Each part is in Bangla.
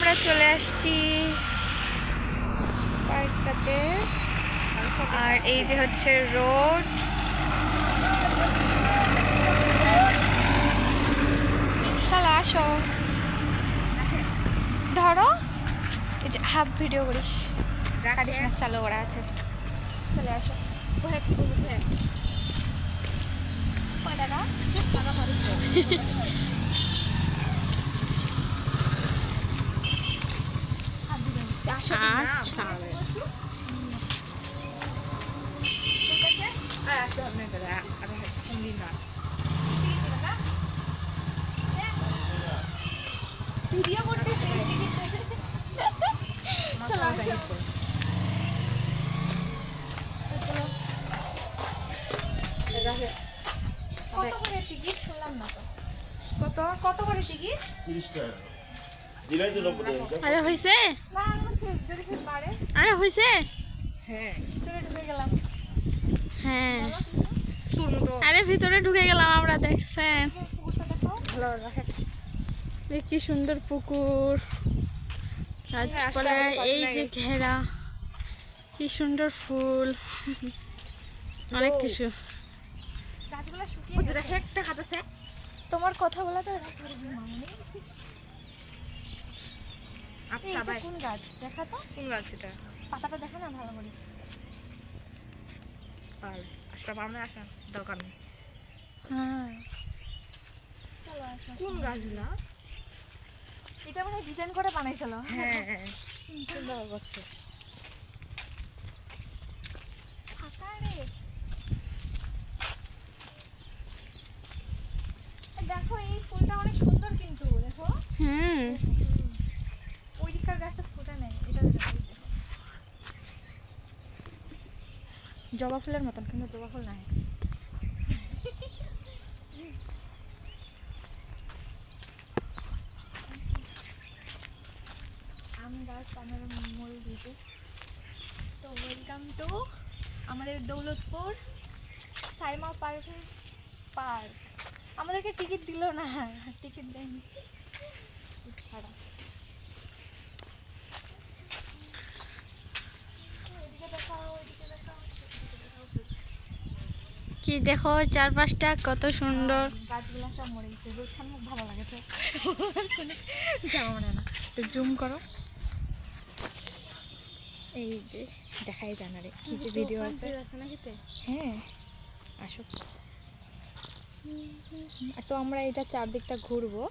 আমরা চলে আসছি পার্কটাতে। আর এই যে হচ্ছে রোড। চলো আসো, ধরো এই যে হাফ ভিডিও করিস, কাটিস না, চালু করা আছে। চলে আসো। আচ্ছা ভিডিও করতেছি। চলো আসো। কত করে টিকিট শুনলাম না তো। কত করে টিকিট? 30 টাকা। দিলাই তো 90 টাকা। আরে হইছে, না হচ্ছে যদি ফের বাড়ে। আরে হইছে। হ্যাঁ ভিতরে ঢুকে গেলাম। হ্যাঁ, তোর মতো আরে ভিতরে ঢুকে গেলাম আমরা, দেখছেন? পুকুরটা দেখাও। ভালো রাখে। কি সুন্দর পুকুর, তারপরে এই যে ঘেরা, কি সুন্দর ফুল, অনেক কিছু। গাছগুলো শুকিয়ে গেছে। একটা হাত আছে। তোমার কথাগুলো তো মামনি। আচ্ছা ভাই, কোন গাছ দেখা তো, কোন গাছ এটা? পাতাটা দেখা না ভালো করে। আর আসলে আমরা আসা দরকার নেই। হ্যাঁ চলো আসো। কোন গাছগুলা? এটা মানে ডিজাইন করে বানাইছিল। হ্যাঁ সুন্দর করছে। ফাঁকা রে। দেখো এই ফুলটা অনেক সুন্দর কিন্তু দেখো। ওই দিককার গাছে ফুটে নেই, এটা দেখো। জবা ফুলের মতন কিন্তু জবা ফুল নাই। আম গাছ আমার মূল দিতে। তো ওয়েলকাম টু আমাদের দৌলতপুর সাইমা পারভেজ পার্ক। আমাদেরকে টিকিট দিল না, টিকিট দেয়নি ভাড়া। কি দেখো চারপাশটা কত সুন্দর। গাছগুলো সব মরে গেছে, রোদখান খুব ভালো লাগেছে। যাওয়া মনে না, একটু জুম করো। এই যে দেখাই জানারে কি যে ভিডিও আছে হ্যাঁ আসো। তো আমরা এটা চারদিকটা ঘুরবো।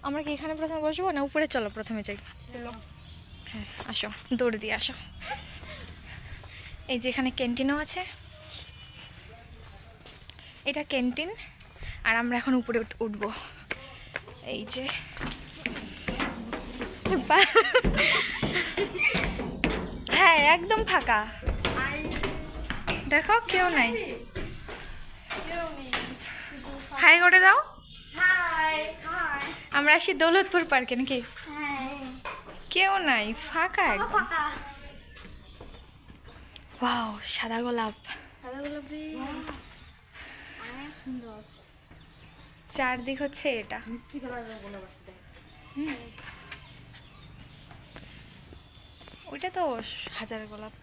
আমরা কি এখানে প্রথমে বসবো না উপরে? চলো প্রথমে যাই। হ্যাঁ আসো, দৌড় দিয়ে আসো। এই যে এখানে ক্যান্টিনও আছে, এটা ক্যান্টিন। আর আমরা এখন উপরে উঠবো। এই যে হ্যাঁ একদম ফাঁকা, দেখো কেউ নাই। হাই করে দাও। আমরা আসি দৌলতপুর পার্কে নাকি? কেউ নাই, ফাঁকা একদম। ওয়াও সাদা গোলাপ, চারদিক হচ্ছে এটা। ওইটা তো হাজার গোলাপ।